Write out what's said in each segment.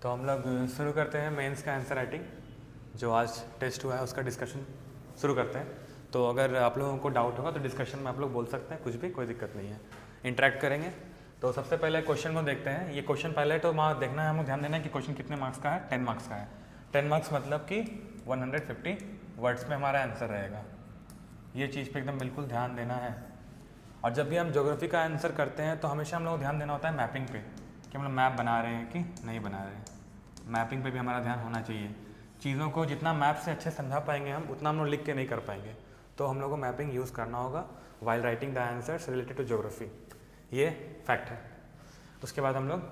तो हम लोग शुरू करते हैं मेंस का आंसर राइटिंग। जो आज टेस्ट हुआ है उसका डिस्कशन शुरू करते हैं। तो अगर आप लोगों को डाउट होगा तो डिस्कशन में आप लोग बोल सकते हैं, कुछ भी, कोई दिक्कत नहीं है, इंटरेक्ट करेंगे। तो सबसे पहले क्वेश्चन को देखते हैं। ये क्वेश्चन पहले तो देखना है, हमें ध्यान देना है कि क्वेश्चन कितने मार्क्स का है। 10 मार्क्स का है। 10 मार्क्स मतलब कि 150 वर्ड्स में हमारा आंसर रहेगा। ये चीज़ पे एकदम बिल्कुल ध्यान देना है। और जब भी हम ज्योग्राफी का आंसर करते हैं तो हमेशा हम लोग को ध्यान देना होता है मैपिंग पे, कि हम लोग मैप बना रहे हैं कि नहीं बना रहे हैं। मैपिंग पे भी हमारा ध्यान होना चाहिए। चीज़ों को जितना मैप से अच्छे समझा पाएंगे हम, उतना हम लोग लिख के नहीं कर पाएंगे। तो हम लोग को मैपिंग यूज़ करना होगा while writing the answers related to geography. ये फैक्ट है। उसके बाद हम लोग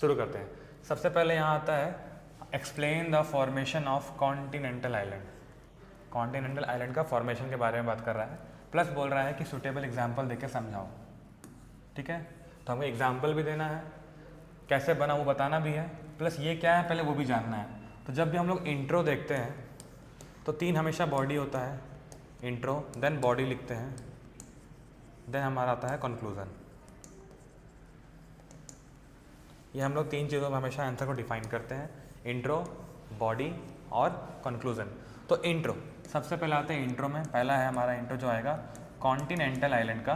शुरू करते हैं। सबसे पहले यहाँ आता है explain the formation of continental island. Continental island का फॉर्मेशन के बारे में बात कर रहा है, प्लस बोल रहा है कि सूटेबल एग्जाम्पल देके समझाओ। ठीक है, तो हमें एग्जाम्पल भी देना है, कैसे बना वो बताना भी है, प्लस ये क्या है पहले वो भी जानना है। तो जब भी हम लोग इंट्रो देखते हैं तो 3 हमेशा बॉडी होता है, इंट्रो, देन बॉडी लिखते हैं, देन हमारा आता है कंक्लूजन। ये हम लोग 3 चीज़ों में हमेशा आंसर को डिफाइन करते हैं, इंट्रो, बॉडी और कंक्लूजन। तो इंट्रो सबसे पहले आते हैं। इंट्रो में पहला है हमारा इंट्रो जो आएगा कॉन्टिनेंटल आइलैंड का।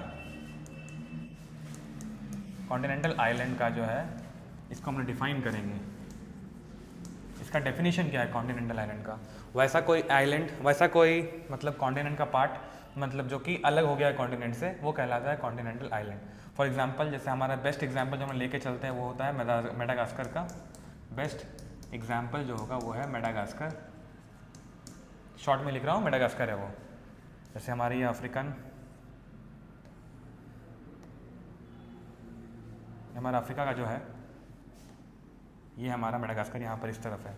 कॉन्टिनेंटल आइलैंड का जो है इसको हम डिफाइन करेंगे। इसका डेफिनेशन क्या है कॉन्टिनेंटल आइलैंड का? वैसा कोई आइलैंड, वैसा कोई मतलब कॉन्टिनेंट का पार्ट, मतलब जो कि अलग हो गया है कॉन्टिनेंट से, वो कहलाता है कॉन्टिनेंटल आइलैंड। फॉर एग्जांपल, जैसे हमारा बेस्ट एग्जांपल जो हम लेके चलते हैं वो होता है मेडागास्कर का। बेस्ट एग्जांपल जो होगा वो है मेडागास्कर। शॉर्ट में लिख रहा हूँ, मेडागास्कर है वो। जैसे हमारी ये अफ्रीकन, हमारा अफ्रीका का जो है ये हमारा मेडागास्कर यहाँ पर इस तरफ है।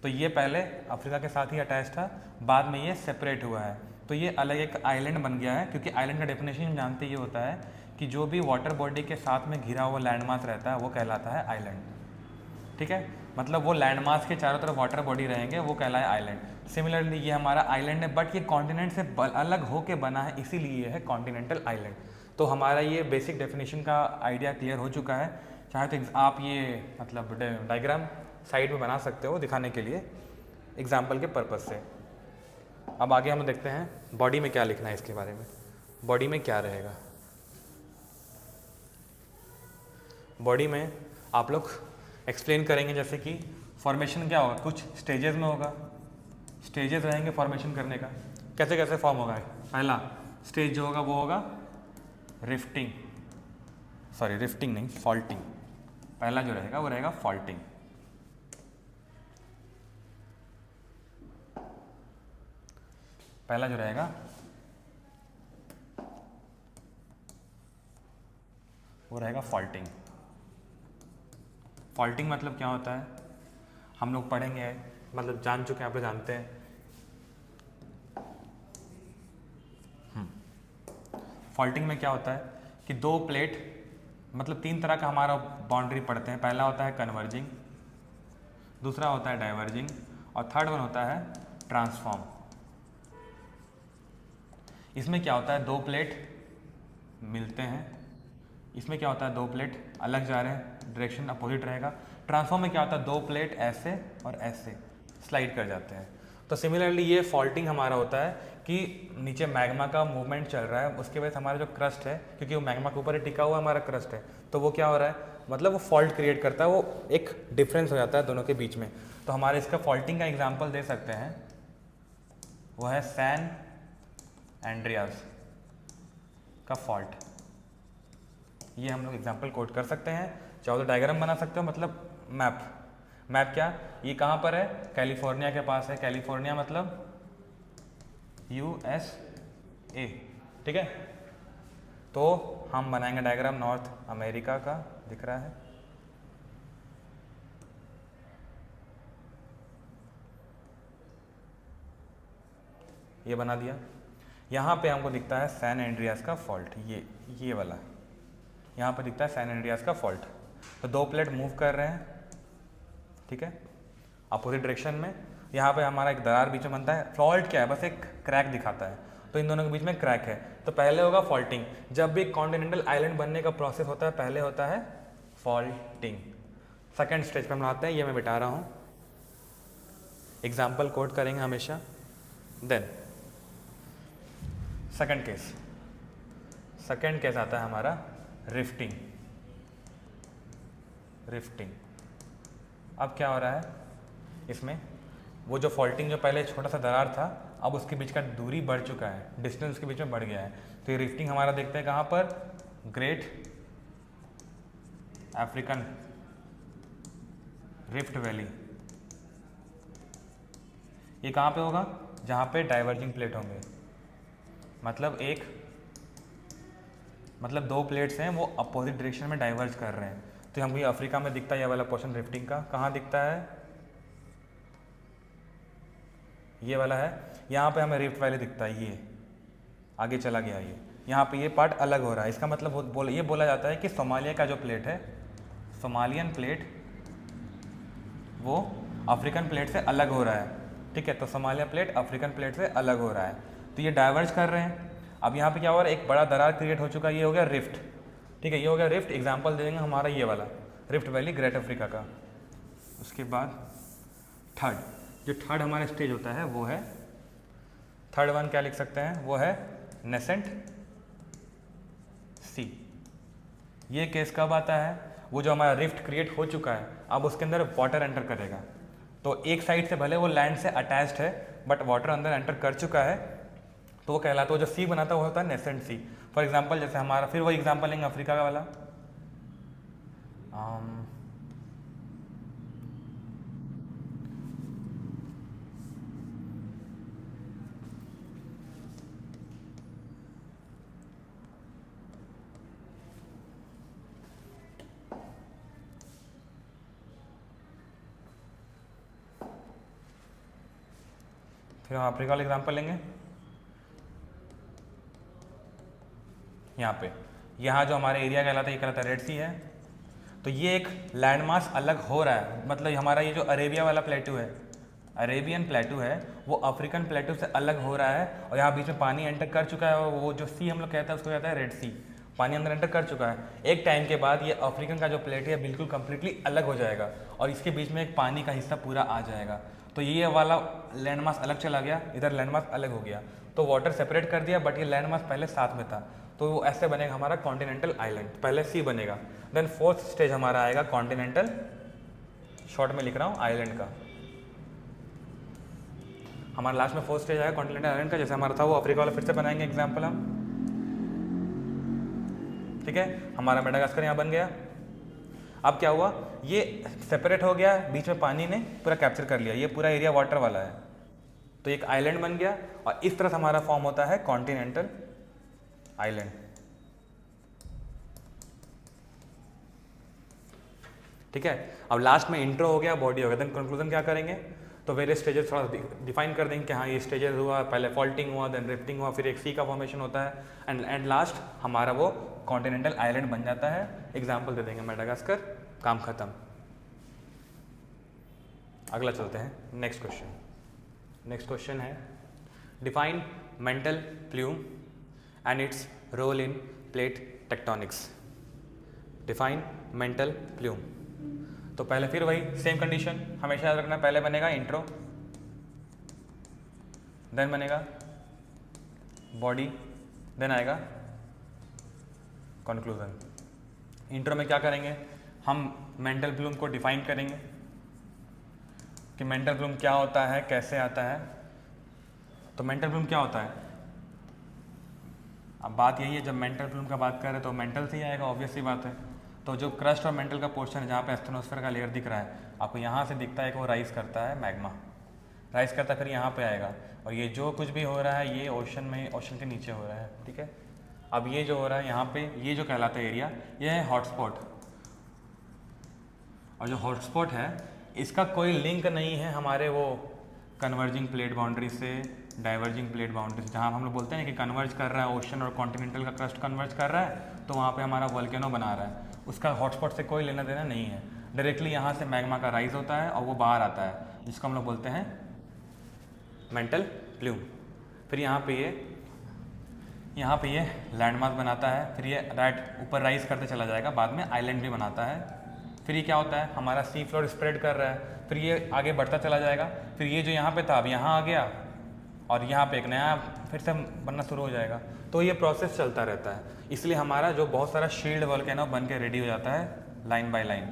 तो ये पहले अफ्रीका के साथ ही अटैच था, बाद में ये सेपरेट हुआ है। तो ये अलग एक आइलैंड बन गया है, क्योंकि आइलैंड का डेफिनेशन जानते ये होता है कि जो भी वाटर बॉडी के साथ में घिरा हुआ लैंडमास रहता है वो कहलाता है आइलैंड। ठीक है, मतलब वो लैंडमास के चारों तरफ वाटर बॉडी रहेंगे, वो कहलाए आइलैंड। सिमिलरली ये हमारा आइलैंड है, बट ये कॉन्टिनेंट से अलग होके बना है, इसीलिए है कॉन्टिनेंटल आइलैंड। तो हमारा ये बेसिक डेफिनेशन का आइडिया क्लियर हो चुका है। चाहे तो आप ये मतलब डायग्राम साइड में बना सकते हो दिखाने के लिए, एग्जाम्पल के पर्पज़ से। अब आगे हम देखते हैं बॉडी में क्या लिखना है इसके बारे में। बॉडी में क्या रहेगा? बॉडी में आप लोग एक्सप्लेन करेंगे, जैसे कि फॉर्मेशन क्या होगा, कुछ स्टेजेस में होगा। स्टेजेस रहेंगे फॉर्मेशन करने का, कैसे कैसे फॉर्म होगा। पहला स्टेज जो होगा वो होगा रिफ्टिंग, सॉरी रिफ्टिंग नहीं, फॉल्टिंग। पहला जो रहेगा वो रहेगा फॉल्टिंग। पहला जो रहेगा वो रहेगा फॉल्टिंग। फॉल्टिंग मतलब क्या होता है हम लोग पढ़ेंगे, मतलब जान चुके हैं, आप लोग जानते हैं। फॉल्टिंग में क्या होता है कि 2 प्लेट, मतलब 3 तरह का हमारा बाउंड्री पढ़ते हैं। पहला होता है कन्वर्जिंग, दूसरा होता है डाइवर्जिंग, और थर्ड वन होता है ट्रांसफॉर्म। इसमें क्या होता है 2 प्लेट मिलते हैं, इसमें क्या होता है 2 प्लेट अलग जा रहे हैं, डायरेक्शन अपोजिट रहेगा। ट्रांसफॉर्म में क्या होता है 2 प्लेट ऐसे और ऐसे स्लाइड कर जाते हैं। तो सिमिलरली ये फॉल्टिंग हमारा होता है कि नीचे मैग्मा का मूवमेंट चल रहा है, उसके वजह से हमारा जो क्रस्ट है, क्योंकि वो मैग्मा के ऊपर ही टिका हुआ हमारा क्रस्ट है, तो वो क्या हो रहा है, मतलब वो फॉल्ट क्रिएट करता है, वो एक डिफरेंस हो जाता है दोनों के बीच में। तो हमारे इसका फॉल्टिंग का एग्जाम्पल दे सकते हैं, वो है सैन एंड्रियास का फॉल्ट। ये हम लोग एग्जाम्पल कोट कर सकते हैं, चाहे तो डायग्राम बना सकते हो, मतलब मैप। मैप क्या, ये कहाँ पर है, कैलिफोर्निया के पास है। कैलिफोर्निया मतलब USA, ठीक है। तो हम बनाएंगे डायग्राम नॉर्थ अमेरिका का, दिख रहा है। ये बना दिया। यहाँ पे हमको दिखता है सैन एंड्रियास का फॉल्ट, ये वाला यहाँ पर दिखता है सैन एंड्रियास का फॉल्ट। तो 2 प्लेट मूव कर रहे हैं, ठीक है, अपोजिट डायरेक्शन में। यहाँ पे हमारा एक दरार बीच में बनता है। फॉल्ट क्या है, बस एक क्रैक दिखाता है, तो इन दोनों के बीच में क्रैक है। तो पहले होगा फॉल्टिंग। जब भी कॉन्टिनेंटल आइलैंड बनने का प्रोसेस होता है, पहले होता है फॉल्टिंग। सेकेंड स्टेज पर हम आते हैं, ये मैं बिठा रहा हूँ, एग्जाम्पल कोट करेंगे हमेशा। देन सेकेंड केस आता है हमारा रिफ्टिंग। अब क्या हो रहा है इसमें, वो जो फॉल्टिंग जो पहले छोटा सा दरार था, अब उसके बीच का दूरी बढ़ चुका है, डिस्टेंस उसके बीच में बढ़ गया है। तो ये रिफ्टिंग हमारा देखते हैं कहाँ पर, ग्रेट अफ्रीकन रिफ्ट वैली। ये कहाँ पे होगा, जहाँ पे डाइवर्जिंग प्लेट होंगे, मतलब दो प्लेट्स हैं वो अपोजिट डायरेक्शन में डाइवर्ज कर रहे हैं। तो हमको ये अफ्रीका में दिखता है ये वाला पोर्शन रिफ्टिंग का। कहाँ दिखता है, ये वाला है, यहाँ पे हमें रिफ्ट वैली दिखता है, ये आगे चला गया, ये यहाँ पे ये पार्ट अलग हो रहा है। इसका मतलब ये बोला जाता है कि सोमालिया का जो प्लेट है, सोमालियन प्लेट, वो अफ्रीकन प्लेट से अलग हो रहा है। ठीक है, तो सोमालिया प्लेट अफ्रीकन प्लेट से अलग हो रहा है, तो ये डाइवर्ज कर रहे हैं। अब यहाँ पे क्या हो रहा है, एक बड़ा दरार क्रिएट हो चुका है, ये हो गया रिफ्ट। ठीक है, ये हो गया रिफ्ट। एग्जाम्पल दे देंगे हमारा ये वाला रिफ्ट वैली ग्रेट अफ्रीका का। उसके बाद थर्ड हमारा स्टेज होता है वो है, थर्ड वन क्या लिख सकते हैं, वो है नेसेंट सी। ये केस कब आता है, वो जो हमारा रिफ्ट क्रिएट हो चुका है, अब उसके अंदर वाटर एंटर करेगा। तो एक साइड से भले वो लैंड से अटैच्ड है, बट वाटर अंदर एंटर कर चुका है, तो वो कहलाता है, वो जो सी बनाता है वो होता है नेसेंट सी। फॉर एग्जांपल जैसे हमारा, फिर वही एग्जांपल लेंगे अफ्रीका का वाला, फिर हम अफ्रीका वाला एग्जांपल लेंगे। यहाँ जो हमारे एरिया कहलाता है, ये कहलाता है रेड सी है। तो ये एक लैंड मास अलग हो रहा है, मतलब हमारा ये जो अरेबिया वाला प्लेटू है, अरेबियन प्लेटू है, वो अफ्रीकन प्लेटू से अलग हो रहा है, और यहाँ बीच में पानी एंटर कर चुका है। वो जो सी हम लोग कहते हैं उसको कहता है रेड सी, पानी अंदर एंटर कर चुका है। एक टाइम के बाद ये अफ्रीकन का जो प्लेट है बिल्कुल कम्प्लीटली अलग हो जाएगा, और इसके बीच में एक पानी का हिस्सा पूरा आ जाएगा। तो ये वाला लैंड मास अलग चला गया, इधर लैंड मास अलग हो गया, तो वाटर सेपरेट कर दिया, बट ये लैंड मास पहले साथ में था। तो वो ऐसे बनेगा हमारा कॉन्टिनेंटल आइलैंड, पहले सी बनेगा। देन फोर्थ स्टेज हमारा आएगा कॉन्टिनेंटल, शॉर्ट में लिख रहा हूँ, आइलैंड का। हमारा लास्ट में फोर्थ स्टेज आएगा कॉन्टिनेंटल आइलैंड का, जैसे हमारा था वो अफ्रीका वाला, फिर से बनाएंगे एग्जाम्पल हम। ठीक है, हमारा मेडागास्कर यहाँ बन गया। अब क्या हुआ, ये सेपरेट हो गया, बीच में पानी ने पूरा कैप्चर कर लिया, ये पूरा एरिया वाटर वाला है, तो एक आइलैंड बन गया, और इस तरह से हमारा फॉर्म होता है कॉन्टिनेंटल आइलैंड। ठीक है, अब लास्ट में इंट्रो हो गया, बॉडी हो गया, देन कंक्लूजन क्या करेंगे, तो वेरियस स्टेजेस थोड़ा डिफाइन कर देंगे कि हाँ ये स्टेजेस हुआ, पहले फॉल्टिंग हुआ, देन रिफ्टिंग हुआ, फिर एक सी का फॉर्मेशन होता है, एंड लास्ट हमारा वो कॉन्टिनेंटल आइलैंड बन जाता है। एग्जाम्पल दे देंगे मेडागास्कर, काम खत्म। अगला चलते हैं नेक्स्ट क्वेश्चन है, define mantle plume and its role in plate tectonics. Define mantle plume, तो पहले फिर वही सेम कंडीशन हमेशा याद रखना, पहले बनेगा इंट्रो, देन बनेगा बॉडी, देन आएगा कंक्लूजन। इंट्रो में क्या करेंगे, हम मेंटल प्लूम को डिफाइन करेंगे कि मेंटल प्लूम क्या होता है, कैसे आता है। तो मेंटल प्लूम क्या होता है, अब बात यही है, जब मेंटल प्लूम का बात कर रहे हैं तो मेंटल से ही आएगा, ऑब्वियस सी बात है। तो जो क्रस्ट और मेंटल का पोर्शन है, जहाँ पे एस्थेनोस्फीयर का लेयर दिख रहा है आपको, यहाँ से दिखता है कि वो राइज करता है, मैग्मा राइज करता है, फिर यहाँ पे आएगा, और ये जो कुछ भी हो रहा है ये ओशन के नीचे हो रहा है। ठीक है, अब ये जो हो रहा है यहाँ पे, ये जो कहलाता है एरिया, ये है हॉटस्पॉट, और जो हॉटस्पॉट है इसका कोई लिंक नहीं है हमारे वो कन्वर्जिंग प्लेट बाउंड्री से, डाइवर्जिंग प्लेट बाउंड्री से। जहाँ हम लोग बोलते हैं कि कन्वर्ज कर रहा है, ओशन और कॉन्टिनेंटल का क्रस्ट कन्वर्ज कर रहा है, तो वहाँ पे हमारा वोल्केनो बना रहा है, उसका हॉटस्पॉट से कोई लेना देना नहीं है। डायरेक्टली यहाँ से मैग्मा का राइज होता है और वो बाहर आता है, जिसको हम लोग बोलते हैं मेंटल प्लूम। फिर यहाँ पे ये लैंडमार्क बनाता है, फिर ये राइट ऊपर राइज करते चला जाएगा, बाद में आइलैंड भी बनाता है। फिर ये क्या होता है, हमारा सी फ्लोर स्प्रेड कर रहा है, फिर ये आगे बढ़ता चला जाएगा, फिर ये जो यहाँ पे था अब यहाँ आ गया और यहाँ पे एक नया फिर से बनना शुरू हो जाएगा। तो ये प्रोसेस चलता रहता है, इसलिए हमारा जो बहुत सारा शील्ड वोल्केनो बन के रेडी हो जाता है लाइन बाय लाइन।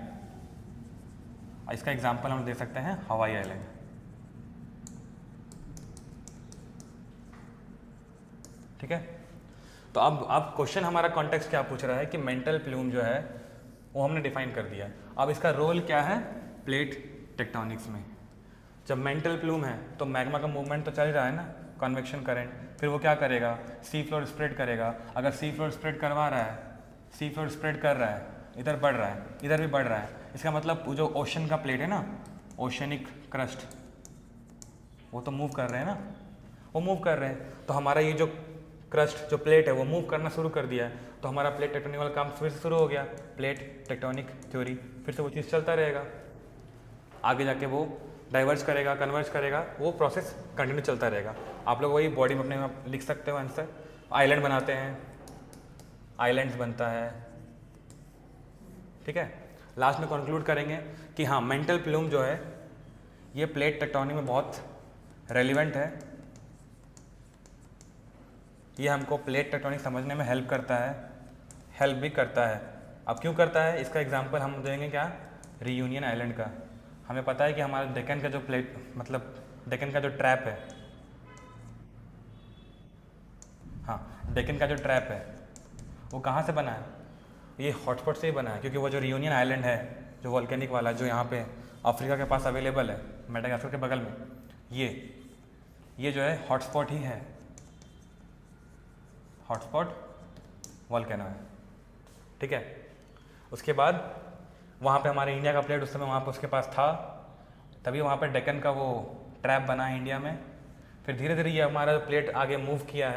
इसका एग्जांपल हम दे सकते हैं हवाई आइलैंड। ठीक है, तो अब क्वेश्चन हमारा कॉन्टेक्स्ट क्या पूछ रहा है कि मेंटल प्लूम जो है वो हमने डिफाइन कर दिया है। अब इसका रोल क्या है प्लेट टेक्टोनिक्स में। जब मेंटल प्लूम है तो मैग्मा का मूवमेंट तो चल रहा है ना, कन्वेक्शन करंट, फिर वो क्या करेगा, सी फ्लोर स्प्रेड करेगा। अगर सी फ्लोर स्प्रेड करवा रहा है, सी फ्लोर स्प्रेड कर रहा है, इधर बढ़ रहा है, इधर भी बढ़ रहा है, इसका मतलब जो ओशन का प्लेट है ना, ओशनिक क्रस्ट, वो तो मूव कर रहे हैं ना, वो मूव कर रहे हैं। तो हमारा ये जो क्रस्ट जो प्लेट है वो मूव करना शुरू कर दिया है, तो हमारा प्लेट टेक्टोनिक वाला काम फिर से शुरू हो गया, प्लेट टेक्टोनिक थ्योरी, फिर से वो चीज़ चलता रहेगा। आगे जाके वो डाइवर्ज करेगा, कन्वर्ज करेगा, वो प्रोसेस कंटिन्यू चलता रहेगा। आप लोग वही बॉडी में अपने में लिख सकते हो आंसर। आइलैंड बनाते हैं, आइलैंड्स बनता है। ठीक है, लास्ट में कंक्लूड करेंगे कि हाँ मेंटल प्लूम जो है ये प्लेट टेक्टोनिक में बहुत रेलिवेंट है, ये हमको प्लेट टेक्टोनिक समझने में हेल्प करता है, हेल्प भी करता है। अब क्यों करता है, इसका एग्जांपल हम देंगे क्या, रियूनियन आइलैंड का। हमें पता है कि हमारा डेक्कन का जो प्लेट मतलब डेक्कन का जो ट्रैप है, हाँ डेक्कन का जो ट्रैप है वो कहाँ से बना है, ये हॉटस्पॉट से ही बना है, क्योंकि वो जो रियूनियन आइलैंड है जो वॉल्केनिक वाला जो यहाँ पे अफ्रीका के पास अवेलेबल है, मेडागास्कर के बगल में, ये जो है हॉटस्पॉट ही है, हॉटस्पॉट वॉल्केनो है। ठीक है, उसके बाद वहाँ पे हमारे इंडिया का प्लेट उस समय वहाँ पे उसके पास था, तभी वहाँ पे डेक्कन का वो ट्रैप बना है इंडिया में। फिर धीरे धीरे ये हमारा प्लेट आगे मूव किया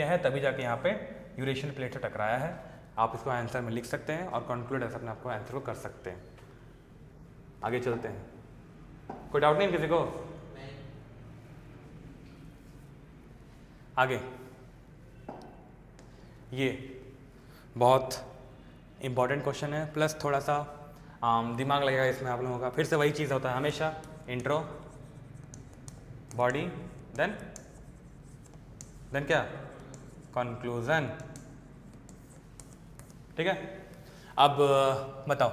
है तभी जाके यहाँ पे यूरेशियन प्लेट से टकराया है। आप इसको आंसर में लिख सकते हैं और कंक्लूड ऐसे अपने आपको आंसर को कर सकते हैं। आगे चलते हैं, कोई डाउट नहीं किसी को? आगे ये बहुत इम्पॉर्टेंट क्वेश्चन है, प्लस थोड़ा सा दिमाग लगेगा इसमें आप लोगों का। फिर से वही चीज़ होता है हमेशा, इंट्रो, बॉडी, देन क्या, कंक्लूजन। ठीक है, अब बताओ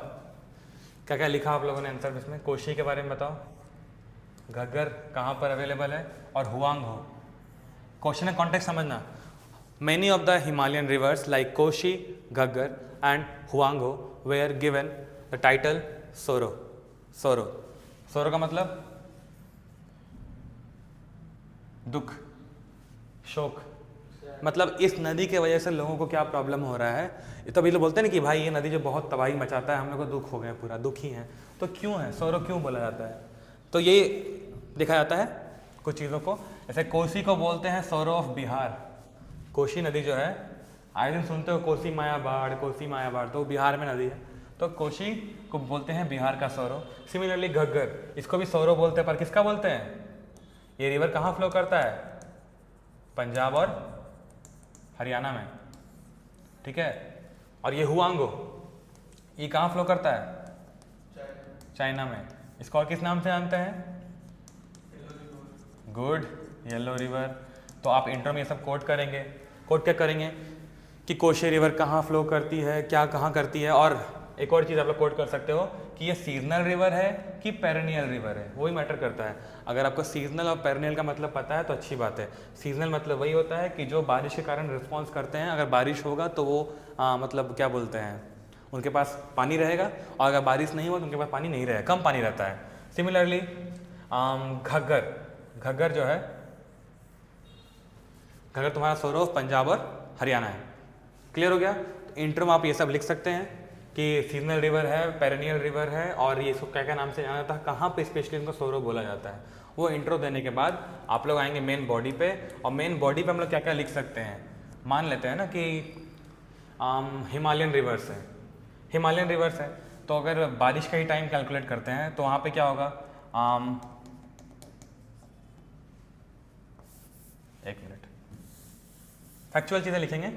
क्या क्या लिखा आप लोगों ने आंसर में इसमें। कोशी के बारे में बताओ, घग्गर कहाँ पर अवेलेबल है, और हुआंग हो। क्वेश्चन है कॉन्टेक्स्ट समझना। Many of the Himalayan rivers like Koshi, Ghaggar and Huangho were given the title Soro. Soro का मतलब दुख, शोक। मतलब इस नदी के वजह से लोगों को क्या प्रॉब्लम हो रहा है। तो अभी लोग बोलते हैं ना कि भाई ये नदी जो बहुत तबाही मचाता है, हम लोग को दुख हो गया, पूरा दुखी है। तो क्यों है सोरो, क्यों बोला जाता है? तो ये देखा जाता है कुछ चीज़ों को। जैसे कोसी को बोलते हैं सोरो ऑफ बिहार। कोसी नदी जो है, आए दिन सुनते हो कोसी माया बाढ़, तो बिहार में नदी है, तो कोसी को बोलते हैं बिहार का सोरो। सिमिलरली घग्गर, इसको भी सोरो बोलते हैं, पर किसका बोलते हैं? ये रिवर कहाँ फ्लो करता है? पंजाब और हरियाणा में। ठीक है, और ये हुआंगो, ये कहाँ फ्लो करता है? चाइना में। इसको और किस नाम से जानते हैं? Good, yellow river. तो आप इंटर में ये सब कोट करेंगे। कोट क्या करेंगे कि कोशी रिवर कहाँ फ्लो करती है, क्या कहाँ करती है। और एक और चीज़ आप लोग कोट कर सकते हो कि ये सीजनल रिवर है कि पेरेनियल रिवर है, वही मैटर करता है। अगर आपको सीजनल और पेरेनियल का मतलब पता है तो अच्छी बात है। सीजनल मतलब वही होता है कि जो बारिश के कारण रिस्पॉन्स करते हैं, अगर बारिश होगा तो वो मतलब क्या बोलते हैं, उनके पास पानी रहेगा, और अगर बारिश नहीं हुआ तो उनके पास पानी नहीं रहेगा, कम पानी रहता है। सिमिलरली घग्गर जो है, घग्गर तुम्हारा सोरो ऑफ पंजाब और हरियाणा है। क्लियर हो गया? तो इंटर में आप ये सब लिख सकते हैं कि सीजनल रिवर है, पेरेनियल रिवर है, और ये इसको क्या क्या नाम से जाना जाता है, कहाँ पे स्पेशली इनको सोरो बोला जाता है। वो इंट्रो देने के बाद आप लोग आएंगे मेन बॉडी पे, और मेन बॉडी पे हम लोग क्या क्या लिख सकते हैं। मान लेते हैं ना कि हिमालयन रिवर्स है, हिमालयन रिवर्स है, तो अगर बारिश का ही टाइम कैलकुलेट करते हैं तो वहाँ पे क्या होगा, एक मिनट, फैक्चुअल चीज़ें लिखेंगे।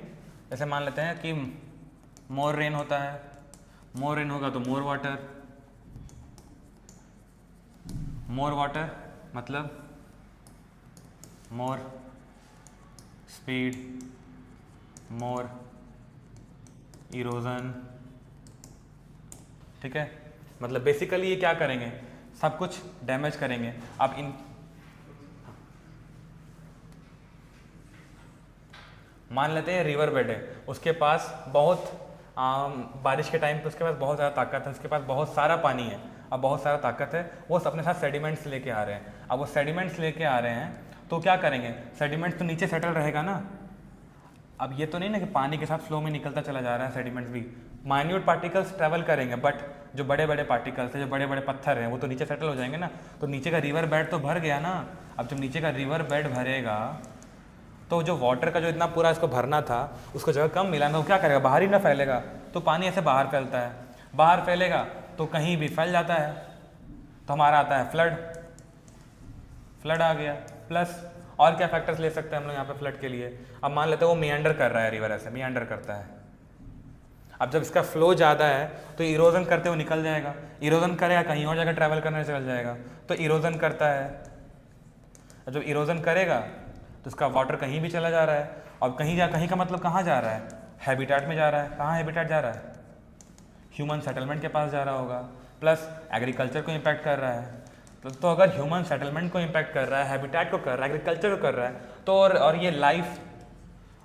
जैसे मान लेते हैं कि मोर रेन होता है, मोर रेन होगा तो मोर वाटर मतलब मोर स्पीड, मोर इरोजन, ठीक है। मतलब बेसिकली ये क्या करेंगे, सब कुछ डैमेज करेंगे। अब इन मान लेते हैं रिवर बेड है, उसके पास बहुत बारिश के टाइम पे उसके पास बहुत ज़्यादा ताकत है, उसके पास बहुत सारा पानी है, अब बहुत सारा ताकत है, वो अपने साथ सेडिमेंट्स लेके आ रहे हैं। अब वो सेडिमेंट्स लेके आ रहे हैं तो क्या करेंगे, सेडिमेंट्स तो नीचे सेटल रहेगा ना। अब ये तो नहीं ना कि पानी के साथ फ्लो में निकलता चला जा रहा है, सेडिमेंट्स भी माइन्यूट पार्टिकल्स ट्रैवल करेंगे, बट जो बड़े बड़े पार्टिकल्स है, जो बड़े बड़े पत्थर हैं, वो तो नीचे सेटल हो जाएंगे ना। तो नीचे का रिवर बेड तो भर गया ना। अब जब नीचे का रिवर बेड भरेगा तो जो वाटर का जो इतना पूरा इसको भरना था उसको जगह कम मिला ना, वो क्या करेगा, बाहर ही ना फैलेगा। तो पानी ऐसे बाहर फैलता है, बाहर फैलेगा तो कहीं भी फैल जाता है, तो हमारा आता है फ्लड आ गया। प्लस और क्या फैक्टर्स ले सकते हैं हम लोग यहाँ पे फ्लड के लिए। अब मान लेते हैं वो मियांडर कर रहा है, रिवर ऐसे मियांडर करता है। अब जब इसका फ्लो ज़्यादा है तो इरोजन करते हुए निकल जाएगा, इरोजन करेगा कहीं और जगह ट्रैवल करने चल जाएगा, तो इरोजन करता है। जब इरोजन करेगा तो उसका वाटर कहीं भी चला जा रहा है, और कहीं का मतलब कहाँ जा रहा है, हैबिटेट में जा रहा है। कहाँ हैबिटेट जा रहा है, ह्यूमन सेटलमेंट के पास जा रहा होगा। प्लस एग्रीकल्चर को इम्पैक्ट कर रहा है। तो अगर ह्यूमन सेटलमेंट को इम्पैक्ट कर रहा है, हैबिटेट को कर रहा है, एग्रीकल्चर को कर रहा है, तो और ये लाइफ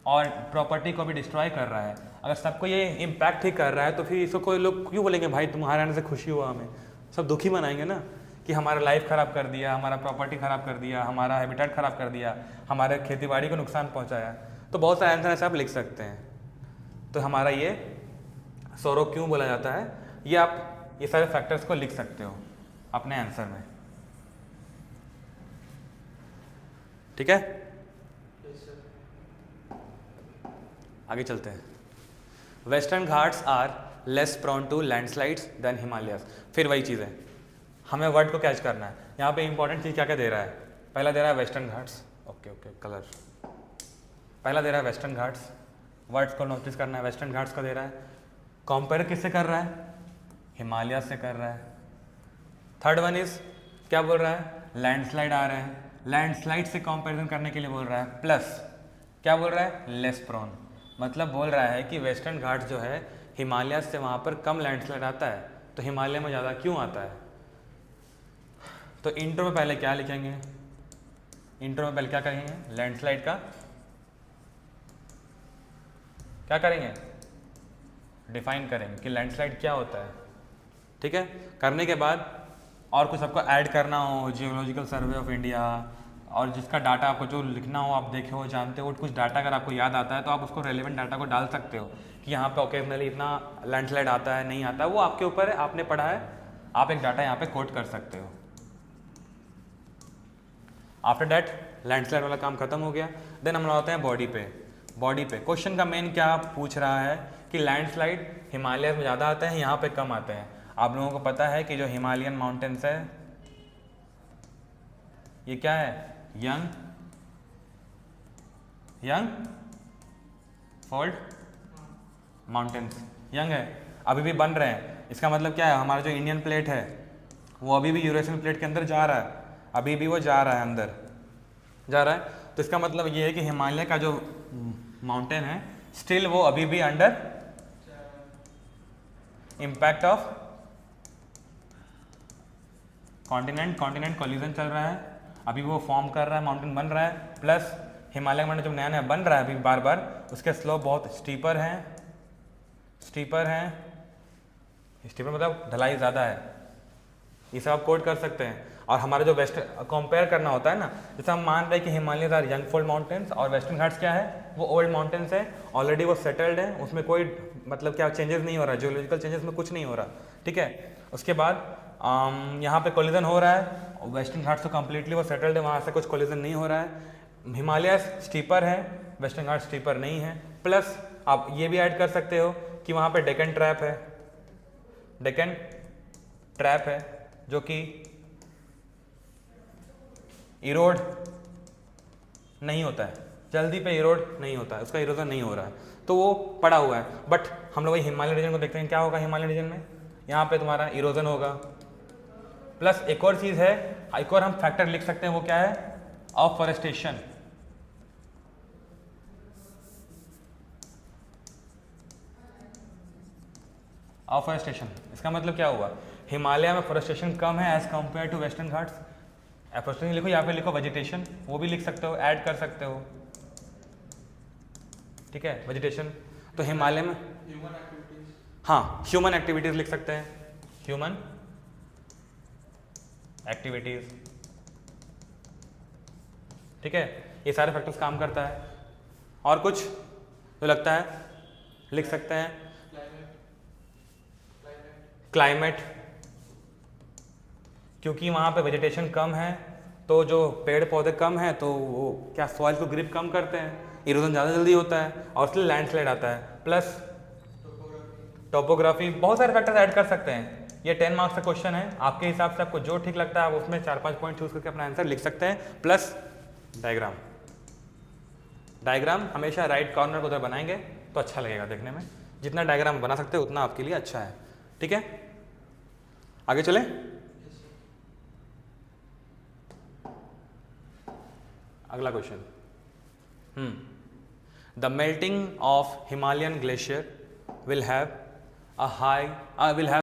और प्रॉपर्टी को भी डिस्ट्रॉय कर रहा है। अगर सबको ये इम्पैक्ट ही कर रहा है तो फिर इसको कोई लोग क्यों बोलेंगे भाई तुम्हारे आने से खुशी हुआ हमें, सब दुखी मनाएंगे ना कि हमारा लाइफ ख़राब कर दिया, हमारा प्रॉपर्टी ख़राब कर दिया, हमारा हैबिटेट ख़राब कर दिया, हमारे खेतीबाड़ी को नुकसान पहुंचाया। तो बहुत सारे आंसर ऐसे आप लिख सकते हैं। तो हमारा ये सौरव क्यों बोला जाता है, ये आप ये सारे फैक्टर्स को लिख सकते हो अपने आंसर में, ठीक है। आगे चलते हैं। Western Ghats are less prone to landslides than Himalayas. फिर वही चीज़ है, हमें वर्ड को कैच करना है। यहाँ पे इंपॉर्टेंट चीज़ क्या क्या दे रहा है, पहला दे रहा है वेस्टर्न घाट्स, ओके कलर, पहला दे रहा है वेस्टर्न घाट्स, वर्ड्स को नोटिस करना है। वेस्टर्न घाट्स का दे रहा है, कंपेयर किससे कर रहा है, हिमालय से कर रहा है। थर्ड वन इज क्या बोल रहा है, लैंडस्लाइड आ रहे हैं, लैंडस्लाइड से कंपैरिजन करने के लिए बोल रहा है। प्लस क्या बोल रहा है, लेस प्रोन, मतलब बोल रहा है कि वेस्टर्न घाट्स जो है हिमालय से वहाँ पर कम लैंडस्लाइड आता है, तो हिमालय में ज़्यादा क्यों आता है। तो इंट्रो में पहले क्या लिखेंगे, इंट्रो में पहले क्या करेंगे, लैंडस्लाइड का क्या करेंगे, डिफाइन करेंगे कि लैंडस्लाइड क्या होता है, ठीक है। करने के बाद और कुछ आपको ऐड करना हो, जियोलॉजिकल सर्वे ऑफ इंडिया और जिसका डाटा आपको जो लिखना हो, आप देखे हो, जानते हो, कुछ डाटा अगर आपको याद आता है तो आप उसको रेलेवेंट डाटा को डाल सकते हो कि यहाँ पे ओकेजनली इतना लैंडस्लाइड आता है, नहीं आता है, वो आपके ऊपर है, आपने पढ़ा है, आप एक डाटा यहाँ पे कोट कर सकते हो। आफ्टर डैट लैंडस्लाइड वाला काम खत्म हो गया। देन हम आते हैं बॉडी पे। बॉडी पे क्वेश्चन का मेन क्या पूछ रहा है कि लैंडस्लाइड हिमालय में ज़्यादा आते हैं, यहाँ पे कम आते हैं। आप लोगों को पता है कि जो हिमालयन माउंटेन्स है ये क्या है, यंग फोल्ड माउंटेन्स, यंग है, अभी भी बन रहे हैं। इसका मतलब क्या है, हमारा जो इंडियन प्लेट है वो अभी भी यूरेशियन प्लेट के अंदर जा रहा है, अभी भी वो जा रहा है, अंदर जा रहा है। तो इसका मतलब ये है कि हिमालय का जो माउंटेन है स्टिल वो अभी भी under impact of continent collision चल रहा है, अभी वो फॉर्म कर रहा है, माउंटेन बन रहा है। प्लस हिमालय माउंटेन जब नया नया बन रहा है अभी बार बार, उसके स्लोप बहुत स्टीपर हैं, स्टीपर मतलब ढलाई ज़्यादा है, ये सब आप कोड कर सकते हैं। और हमारा जो वेस्ट कंपेयर करना होता है ना, जैसे हम मान रहे हैं कि Himalaya are young fold mountains और वेस्टर्न घाट्स क्या है, वो ओल्ड माउंटेन्स है, ऑलरेडी वो सेटल्ड है, उसमें कोई मतलब क्या चेंजेस नहीं हो रहा, जियोलॉजिकल चेंजेस में कुछ नहीं हो रहा, ठीक है। उसके बाद यहाँ पे कोलिजन हो रहा है, वेस्टर्न घाट्स तो कम्प्लीटली वो सेटल्ड है, वहाँ से कुछ कोलिजन नहीं हो रहा है। हिमालय स्टीपर है, वेस्टर्न घाट स्टीपर नहीं है। प्लस आप ये भी ऐड कर सकते हो कि वहाँ पे डेक्कन ट्रैप है, डेक्कन ट्रैप है जो कि इरोड नहीं होता है, जल्दी पे इरोड नहीं होता है, उसका इरोजन नहीं हो रहा है। तो वो पड़ा हुआ है। बट हम लोग वही हिमालयन रीजन को देखते हैं, क्या होगा हिमालयन रीजन में, यहाँ पे तुम्हारा इरोजन होगा, प्लस एक और चीज़ है, एक और हम फैक्टर लिख सकते हैं, वो क्या है, अफॉरेस्टेशन। अफॉरेस्टेशन इसका मतलब क्या हुआ, हिमालय में फॉरेस्टेशन कम है as compare to Western Ghats. Afforestation लिखो, यहाँ पे लिखो वेजिटेशन, वो भी लिख सकते हो, ऐड कर सकते हो, ठीक है, वेजिटेशन। तो हिमालय में हाँ ह्यूमन एक्टिविटीज लिख सकते हैं, ह्यूमन एक्टिविटीज, ठीक है, ये सारे फैक्टर्स काम करता है। और कुछ तो लगता है लिख सकते हैं, क्लाइमेट, क्योंकि वहाँ पे वेजिटेशन कम है तो जो पेड़ पौधे कम हैं तो वो क्या सॉइल को ग्रिप कम करते हैं, इरोजन ज़्यादा जल्दी होता है और इसलिए लैंडस्लाइड आता है। प्लस टोपोग्राफी, बहुत सारे फैक्टर्स ऐड कर सकते हैं। ये 10 मार्क्स का क्वेश्चन है, आपके हिसाब से आपको जो ठीक लगता है आप उसमें 4-5 पॉइंट चूज करके अपना आंसर लिख सकते हैं। प्लस डायग्राम, डायग्राम हमेशा राइट कॉर्नर को उधर बनाएंगे तो अच्छा लगेगा देखने में, जितना डायग्राम बना सकते हो उतना आपके लिए अच्छा है, ठीक है। आगे चले, अगला question, the melting of Himalayan glacier will have